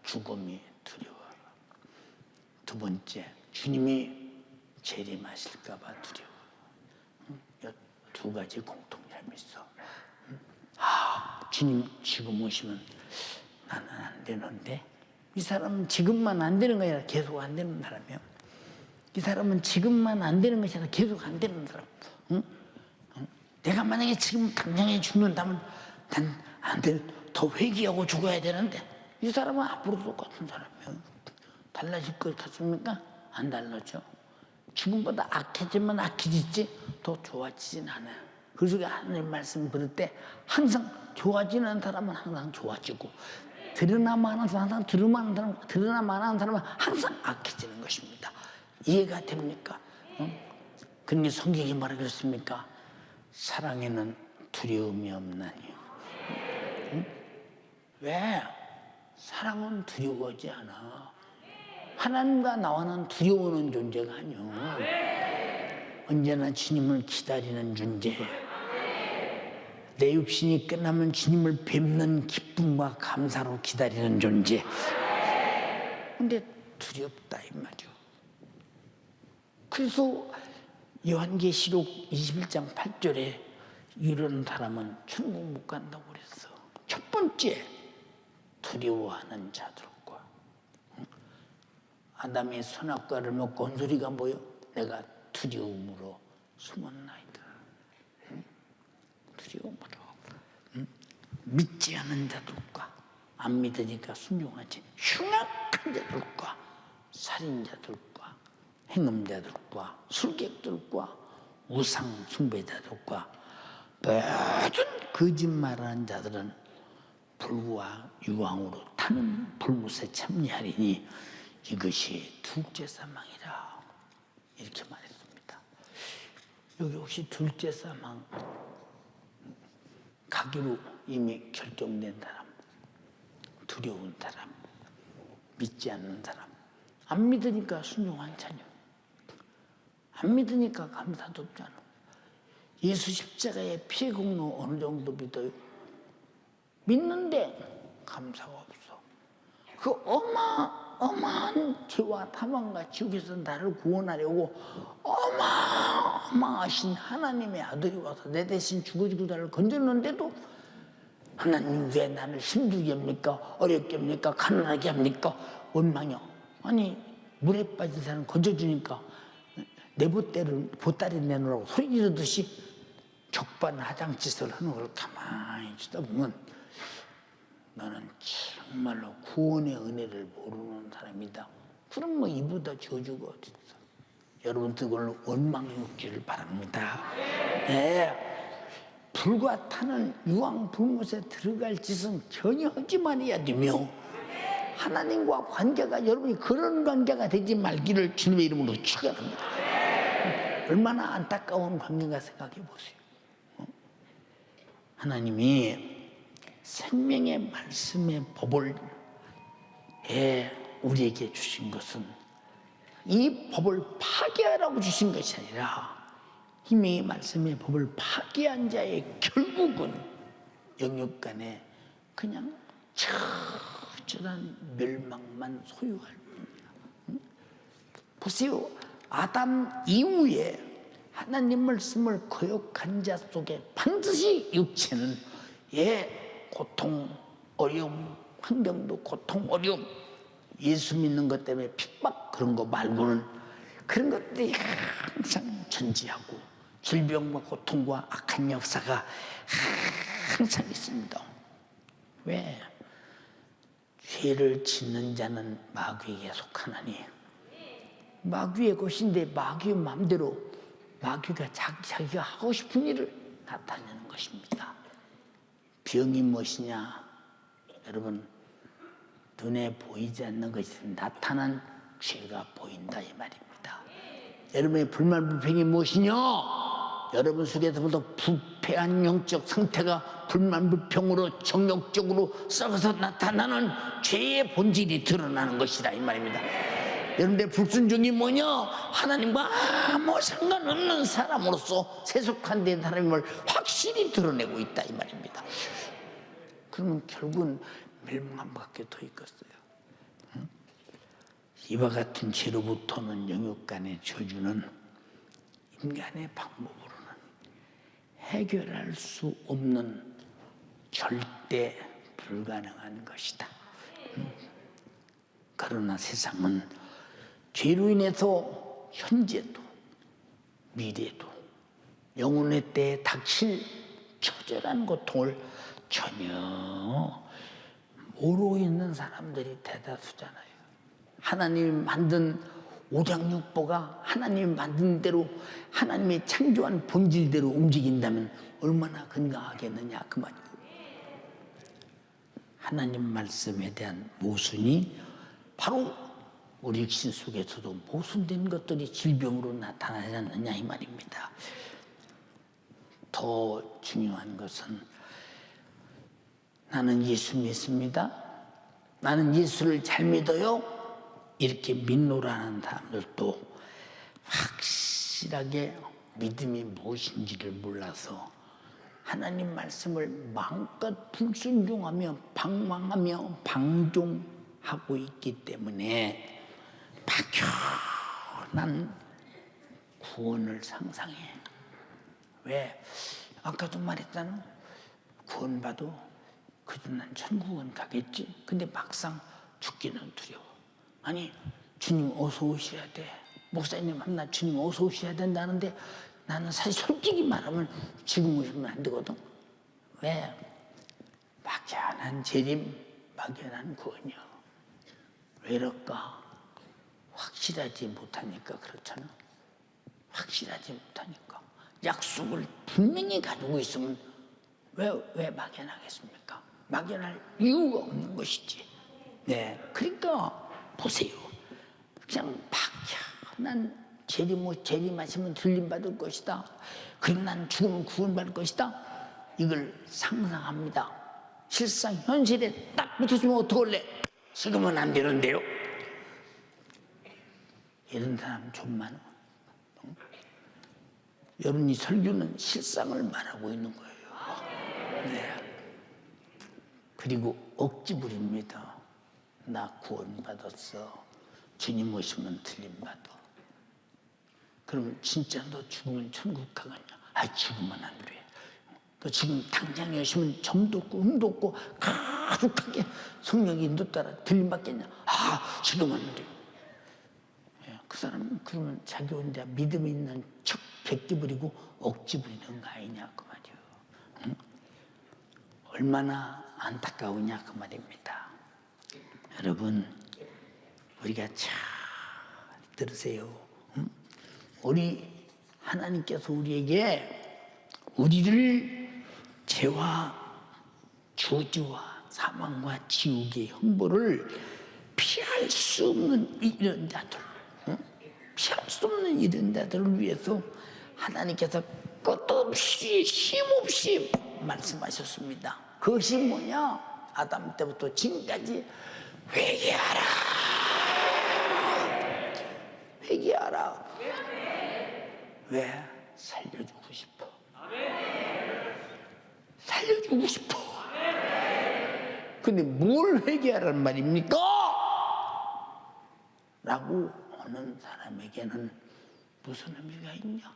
죽음이 두려워. 두 번째, 주님이 재림하실까 봐 두려워. 두 가지 공통점이 있어. 주님 지금 오시면 나는 안 되는데, 이 사람은 지금만 안 되는 거야 계속 안 되는 사람이야. 이 사람은 지금만 안 되는 것이 아니라 계속 안 되는 사람. 응? 내가 만약에 지금 당장에 죽는다면 난 안 돼. 더 회개하고 죽어야 되는데, 이 사람은 앞으로 똑같은 사람이야. 달라질 것 같습니까? 안 달라져. 지금보다 악해지면 악해지지 더 좋아지진 않아요. 그래서 하나님 말씀 들을 때 항상 좋아지는 사람은 항상 좋아지고, 드러나만 하는 사람은 항상 악해지는 것입니다. 이해가 됩니까? 그러니 성경이 뭐라 그랬습니까? 사랑에는 두려움이 없나니요. 왜? 사랑은 두려워하지 않아. 하나님과 나와는 두려워하는 존재가 아니요. 언제나 주님을 기다리는 존재. 내 육신이 끝나면 주님을 뵙는 기쁨과 감사로 기다리는 존재. 근데 두렵다 이 말이죠. 그래서 요한계시록 21장 8절에 이런 사람은 천국 못 간다고 그랬어. 첫 번째, 두려워하는 자들과. 아담이 선악과를 먹고 온 소리가 뭐요? 내가 두려움으로 숨었나이다. 두려움으로. 믿지 않은 자들과, 안 믿으니까 순종하지, 흉악한 자들과, 살인자들과, 행음자들과, 술객들과, 우상 숭배자들과, 모든 거짓말하는 자들은 불과 유황으로 타는 불못에 참여하리니 이것이 둘째 사망이라. 이렇게 말했습니다. 여기 혹시 둘째 사망 가기로 이미 결정된 사람, 두려운 사람, 믿지 않는 사람, 안 믿으니까 순종한 자녀, 안 믿으니까 감사도 없잖아. 예수 십자가의 피의 공로 어느 정도 믿어요? 믿는데 감사가 없어. 그 어마어마한 죄와 타망과 지옥에서 나를 구원하려고 어마어마하신 하나님의 아들이 와서 내 대신 죽어지고 나를 건졌는데도 하나님 왜 나를 힘들게 합니까? 어렵게 합니까? 가난하게 합니까? 원망이요. 아니 물에 빠진 사람 건져주니까 내 보따리 내놓으라고 소리 지르듯이 적반하장짓을 하는 걸 가만히 쳐다보면 너는 정말로 구원의 은혜를 모르는 사람이다. 그럼 뭐 이보다 저주가 어디 있어. 여러분 그걸로 원망이 없기를 바랍니다. 네. 불과 타는 유황 불못에 들어갈 짓은 전혀 하지 말아야 되며, 하나님과 관계가 여러분이 그런 관계가 되지 말기를 주님의 이름으로 축원합니다. 얼마나 안타까운 관계가 생각해 보세요. 하나님이 생명의 말씀의 법을 우리에게 주신 것은 이 법을 파괴하라고 주신 것이 아니라, 희명의 말씀의 법을 파괴한 자의 결국은 영육간에 그냥 처절한 멸망만 소유할 뿐이야. 보세요. 아담 이후에 하나님 말씀을 거역한 자 속에 반드시 육체는 고통, 어려움, 환경도 고통, 어려움, 예수 믿는 것 때문에 핍박 그런 거 말고는 그런 것들이 항상 존재하고 질병과 고통과 악한 역사가 항상 있습니다. 왜? 죄를 짓는 자는 마귀에게 속하나니, 마귀의 것인데 마귀의 마음대로 마귀가 자기가 하고 싶은 일을 나타내는 것입니다. 병이 무엇이냐? 여러분, 눈에 보이지 않는 것이 나타난 죄가 보인다 이 말입니다. 여러분의 불만 불평이 무엇이냐? 여러분 속에서부터 부패한 영적 상태가 불만 불평으로 정욕적으로 썩어서 나타나는 죄의 본질이 드러나는 것이다 이 말입니다. 여러분의 불순종이 뭐냐? 하나님과 아무 상관없는 사람으로서 세속한 데 사람임을 확실히 드러내고 있다 이 말입니다. 그러면 결국은 멸망한 밖에 더 있겠어요. 응? 이와 같은 죄로부터는 영육간의 저주는 인간의 방법으로는 해결할 수 없는 절대 불가능한 것이다. 그러나 세상은 죄로 인해서 현재도 미래도 영혼의 때에 닥칠 처절한 고통을 전혀 모르고 있는 사람들이 대다수잖아요. 하나님이 만든 오장육부가 하나님이 만든 대로 하나님이 창조한 본질대로 움직인다면 얼마나 건강하겠느냐 그 말이에요. 하나님 말씀에 대한 모순이 바로 우리 육신 속에서도 모순된 것들이 질병으로 나타나지 않느냐 이 말입니다. 더 중요한 것은 나는 예수 믿습니다. 나는 예수를 잘 믿어요. 이렇게 믿노라는 사람들도 확실하게 믿음이 무엇인지를 몰라서 하나님 말씀을 마음껏 불순종하며 방황하며 방종하고 있기 때문에 막연한 구원을 상상해. 왜? 아까도 말했잖아. 구원받아 그래도 난 천국은 가겠지. 근데 막상 죽기는 두려워. 아니 주님 어서 오셔야 돼. 목사님 만나 주님 어서 오셔야 된다는데 나는 사실 솔직히 말하면 지금 오시면 안 되거든. 왜? 막연한 재림, 막연한 구원이요. 왜 이럴까? 확실하지 못하니까 그렇잖아. 확실하지 못하니까. 약속을 분명히 가지고 있으면 왜 막연하겠습니까? 막연할 이유가 없는 것이지. 네, 그러니까 보세요. 그냥 막연한 재림하시면 들림받을 것이다. 그럼 난 죽으면 구원받을 것이다. 이걸 상상합니다. 실상 현실에 딱 붙어주면 어떡할래? 지금은 안 되는데요. 이런 사람 좀 많아. 여러분 이 설교는 실상을 말하고 있는 거예요. 네. 그리고 억지 부립니다. 나 구원받았어. 주님 오시면 틀림받아. 그러면 진짜 너 죽으면 천국 가겠냐? 아, 죽으면 안 돼. 너 지금 당장 오시면 점도 없고 흠도 없고 가득하게 성령이 너 따라 들림받겠냐? 아, 죽으면 안 돼. 그 사람은 그러면 자기 혼자 믿음 있는 척 뱉기 부리고 억지 부리는 거 아니냐 그 말이에요. 응? 얼마나 안타까우냐 그 말입니다. 여러분 우리가 잘 들으세요. 응? 우리 하나님께서 우리에게 우리를 죄와 저주와 사망과 지옥의 형벌을 피할 수 없는 이런 자들, 피할 수 없는 이런 자들을 위해서 하나님께서 끝없이 쉼없이 말씀하셨습니다. 그것이 뭐냐? 아담 때부터 지금까지 회개하라, 회개하라. 왜? 살려주고 싶어. 살려주고 싶어. 근데 뭘 회개하라는 말입니까? 라고 하는 사람에게는 무슨 의미가 있냐?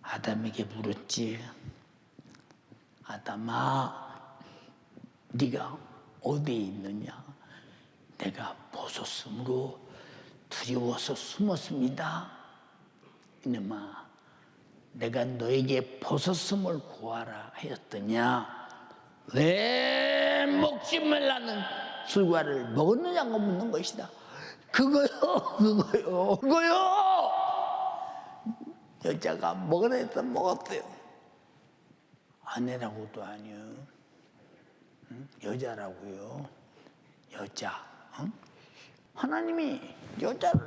아담에게 물었지. 아담아, 네가 어디에 있느냐? 내가 벗었으므로 두려워서 숨었습니다. 이놈아, 내가 너에게 벗었음을 구하라 하였더냐? 왜 먹지 말라는 술과를 먹었느냐고 묻는 것이다. 그거요. 여자가 먹으라 해서 먹었어요. 아내라고도 아니요. 여자라고요. 여자. 응? 하나님이 여자를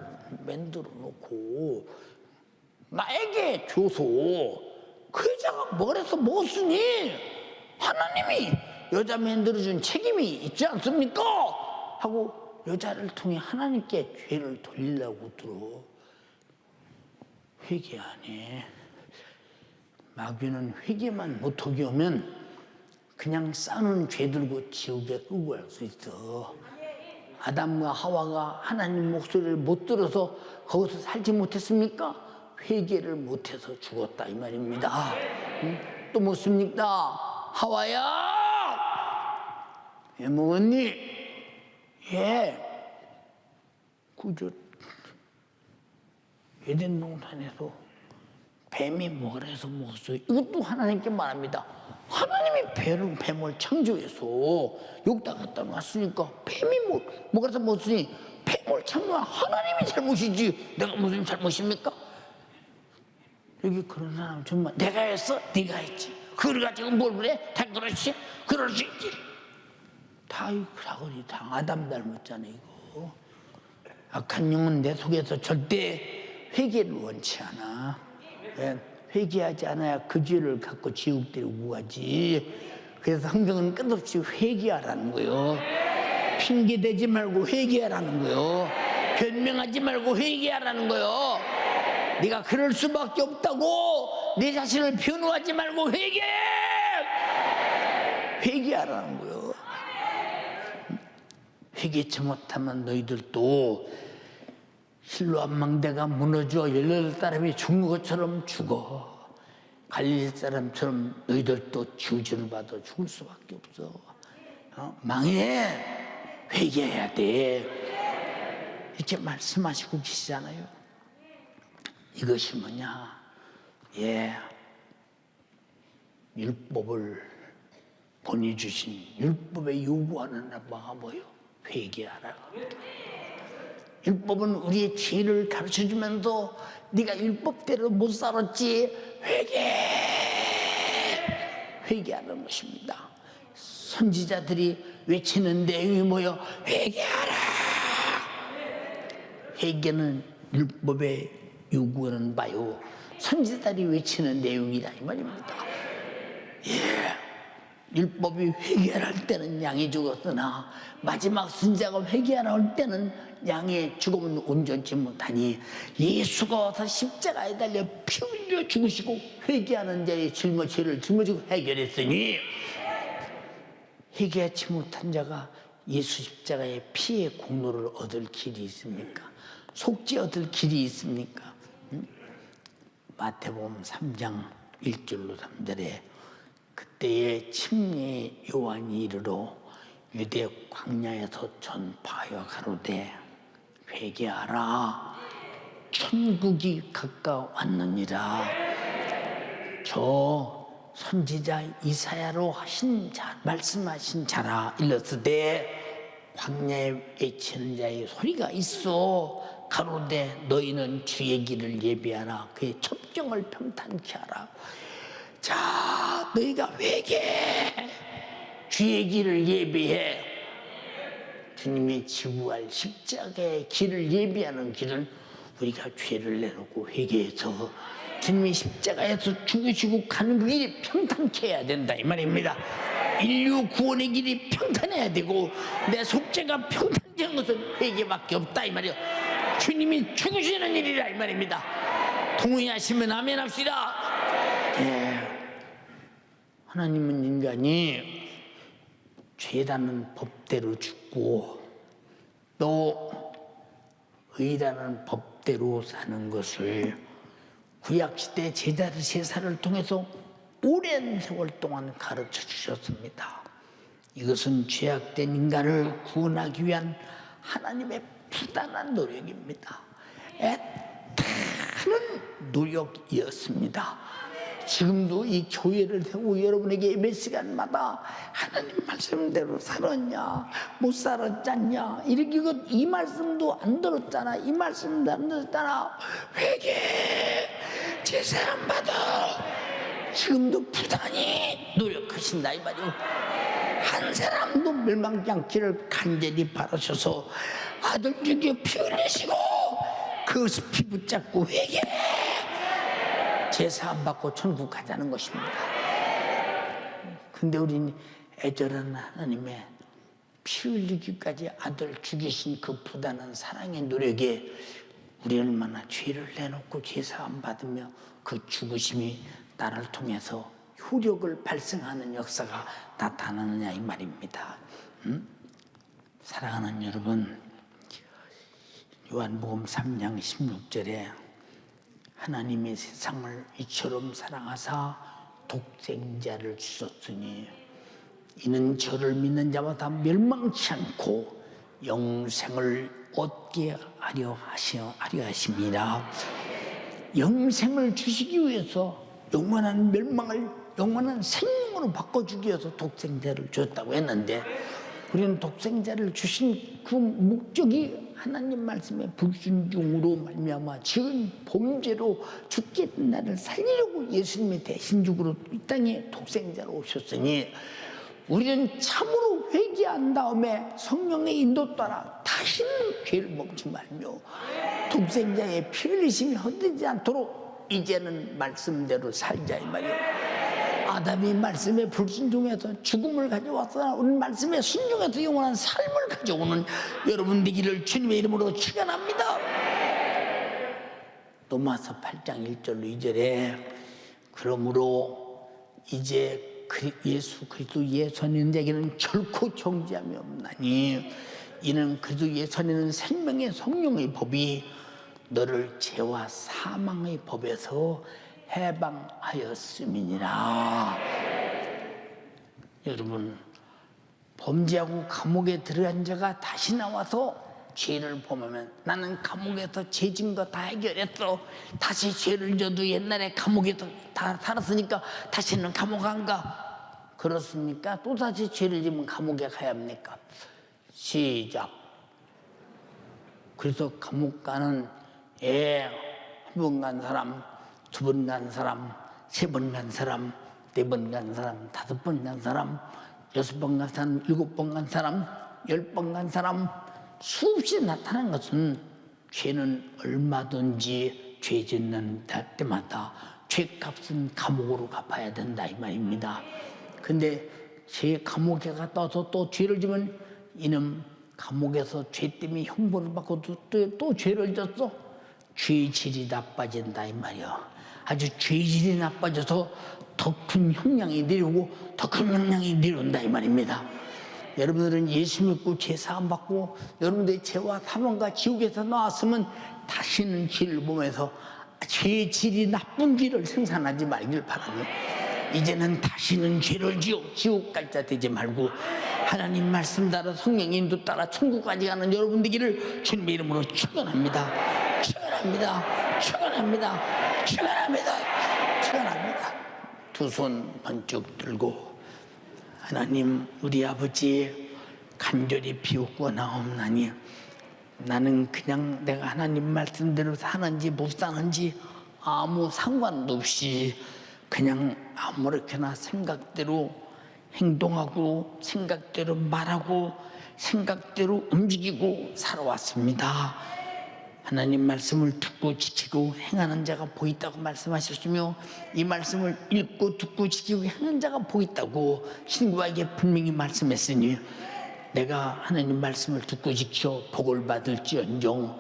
만들어 놓고 나에게 줘서 그 여자가 먹으래서 먹었으니 하나님이 여자 만들어준 책임이 있지 않습니까? 하고 여자를 통해 하나님께 죄를 돌리려고 들어. 회개 안 해. 마귀는 회개만 못하게 하면 그냥 싸는 죄 들고 지옥에 끌고 갈 수 있어. 아담과 하와가 하나님 목소리를 못 들어서 거기서 살지 못했습니까? 회개를 못해서 죽었다 이 말입니다. 또 묻습니까? 하와야, 왜 먹었니? 예, 그저 에덴 동산에서 뱀이 먹으라 해서 먹었어요. 이것도 하나님께 말합니다. 하나님이 뱀을 창조해서 여기다 갖다 놨으니까 뱀이 먹으라 해서 먹었으니 뱀을 창조한 하나님이 잘못이지 내가 무슨 잘못입니까? 여기 그런 사람 정말 내가 했어? 네가 했지. 그걸 가지고 뭘 그래? 다 그렇지? 그럴 수 있지. 다 사거리 다 아담 닮았잖아 이거. 악한 영은 내 속에서 절대 회개를 원치 않아. 회개하지 않아야 그 죄를 갖고 지옥 데리고 가지. 그래서 성경은 끝없이 회개하라는 거요. 핑계 대지 말고 회개하라는 거요. 변명하지 말고 회개하라는 거요. 네가 그럴 수밖에 없다고 내 자신을 변호하지 말고 회개하라는 거요. 회개치 못하면 너희들도 실로암 망대가 무너져 18사람이 죽은 것처럼 죽어. 갈릴리 사람처럼 너희들도 저주를 받아 죽을 수밖에 없어. 망해. 회개해야 돼. 이렇게 말씀하시고 계시잖아요. 이것이 뭐냐? 예, 율법을 보내주신 율법에 요구하는 바가 뭐요? 회개하라. 율법은 우리의 죄를 가르쳐주면서 네가 율법대로 못 살았지. 회개하는 것입니다. 선지자들이 외치는 내용이 뭐요? 회개하라. 회개는 율법에 요구하는 바요. 선지자들이 외치는 내용이라 이 말입니다. 예. 율법이 회개할 때는 양이 죽었으나 마지막 선지자가 회개하라 할 때는 양의 죽음은 온전치 못하니 예수가 와서 십자가에 달려 피 흘려 죽으시고 회개하는 자의 죄를 짊어지고 해결했으니 회개하지 못한 자가 예수 십자가의 피의 공로를 얻을 길이 있습니까? 속죄 얻을 길이 있습니까? 마태복음 3장 1절로 3절에 그때의 침례 요한이 이르러 유대 광야에서 전파하여 가로되 회개하라 천국이 가까웠느니라. 저 선지자 이사야로 말씀하신 자라 일렀으되 광야에 외치는 자의 소리가 있어 가로되 너희는 주의 길을 예비하라. 그의 첩경을 평탄케 하라. 자, 너희가 회개해. 주의 길을 예비해. 주님이 지구할 십자가의 길을 예비하는 길은 우리가 죄를 내놓고 회개해서 주님이 십자가에서 죽으시고 가는 그 길이 평탄케 해야 된다 이 말입니다. 인류 구원의 길이 평탄해야 되고 내 속죄가 평탄된 것은 회개밖에 없다 이 말이에요. 주님이 죽으시는 일이라 이 말입니다. 동의하시면 아멘 합시다. 예. 하나님은 인간이 죄라는 법대로 죽고 또 의라는 법대로 사는 것을 구약시대 제사를 통해서 오랜 세월 동안 가르쳐 주셨습니다. 이것은 죄악된 인간을 구원하기 위한 하나님의 부단한 노력입니다. 애타는 노력이었습니다. 지금도 이 교회를 세우고 여러분에게 예배 시간마다 하나님 말씀대로 살았냐 못 살았잖냐 이렇게 이 말씀도 안 들었잖아 이 말씀도 안 들었잖아 회개 제사 안 받아 지금도 부단히 노력하신다 이 말이요. 한 사람도 멸망치 않기를 간절히 바라셔서 아들 죽여 피 흘리시고 그 피 붙잡고 회개 제사 안 받고 천국 가자는 것입니다. 근데 우리는 애절한 하나님의 피 흘리기까지 아들 죽이신 그 부단한 사랑의 노력에 우리 얼마나 죄를 내놓고 제사 안 받으며 그 죽으심이 나를 통해서 효력을 발생하는 역사가 나타나느냐 이 말입니다. 사랑하는 여러분, 요한복음 3장 16절에 하나님의 세상을 이처럼 사랑하사 독생자를 주셨으니 이는 저를 믿는 자마다 멸망치 않고 영생을 얻게 하려 하심이라. 영생을 주시기 위해서 영원한 멸망을 영원한 생명으로 바꿔주기 위해서 독생자를 줬다고 했는데, 우리는 독생자를 주신 그 목적이 하나님 말씀에 불순종으로 말미암아 지은 범죄로 죽게 된 나를 살리려고 예수님이 대신적으로 이 땅에 독생자로 오셨으니, 우리는 참으로 회개한 다음에 성령의 인도 따라 다시는 죄를 먹지 말며 독생자의 피 흘리심이 헛되지 않도록 이제는 말씀대로 살자 이 말이에요. 아담이 말씀에 불순종해서 죽음을 가져왔으나 우리는 말씀에 순종해서 영원한 삶을 가져오는 여러분 되기를 주님의 이름으로 축원합니다. 로마서 8장 1절 2절에 그러므로 이제 예수 그리스도의 선인 자에게는 결코 정죄함이 없나니 이는 그리스도의 선인은 생명의 성령의 법이 너를 죄와 사망의 법에서 해방하였음이니라. 여러분, 범죄하고 감옥에 들어간 자가 다시 나와서 죄를 범하면 나는 감옥에서 죄진 거 다 해결했어, 다시 죄를 져도 옛날에 감옥에서 다 살았으니까 다시는 감옥 안 가, 그렇습니까? 또다시 죄를 지면 감옥에 가야 합니까? 시작. 그래서 감옥 가는 한 번 간 사람, 두 번 간 사람, 세 번 간 사람, 네 번 간 사람, 다섯 번 간 사람, 여섯 번 간 사람, 일곱 번 간 사람, 10번 간 사람, 수없이 나타난 것은 죄는 얼마든지 죄 짓는 때마다 죄값은 감옥으로 갚아야 된다 이 말입니다. 근데 죄 감옥에 갔다 와서 또 죄를 지면 이는 감옥에서 죄 때문에 형벌을 받고 또 죄를 졌어, 죄질이 나빠진다 이 말이야. 아주 죄질이 나빠져서 더 큰 형량이 내려오고 더 큰 형량이 내려온다 이 말입니다. 여러분들은 예수 믿고 죄 사함 받고 여러분들의 죄와 사망과 지옥에서 나왔으면 다시는 죄를 보면서 죄질이 나쁜 길을 생산하지 말길 바라며, 이제는 다시는 죄를 지어 지옥 갈 자 되지 말고 하나님 말씀 따라 성령 인도 따라 천국까지 가는 여러분 되기를 주님의 이름으로 축원합니다. 축원합니다. 축원합니다. 축원합니다. 축원합니다. 두 손 번쩍 들고 하나님, 우리 아버지 간절히 비웃고나옵나니 나는 그냥 내가 하나님 말씀대로 사는지 못 사는지 아무 상관도 없이 그냥 아무렇게나 생각대로 행동하고 생각대로 말하고 생각대로 움직이고 살아왔습니다. 하나님 말씀을 듣고 지키고 행하는 자가 보인다고 말씀하셨으며 이 말씀을 읽고 듣고 지키고 행하는 자가 보인다고 신구에게 분명히 말씀했으니 내가 하나님 말씀을 듣고 지켜 복을 받을지언정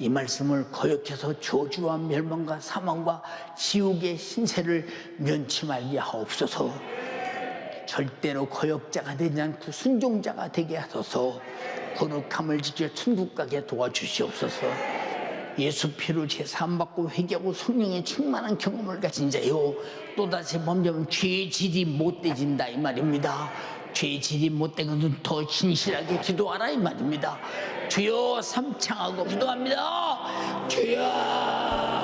이 말씀을 거역해서 저주와 멸망과 사망과 지옥의 신세를 면치 말게 하옵소서. 절대로 거역자가 되지 않고 순종자가 되게 하소서. 거룩함을 지켜 천국 가게 도와주시옵소서. 예수 피로 제사함 받고 회개하고 성령의 충만한 경험을 가진 자요, 또다시 범죄하면 죄질이 못되진다 이 말입니다. 죄질이 못된 것은 더 진실하게 기도하라 이 말입니다. 주여 삼창하고 기도합니다. 주여.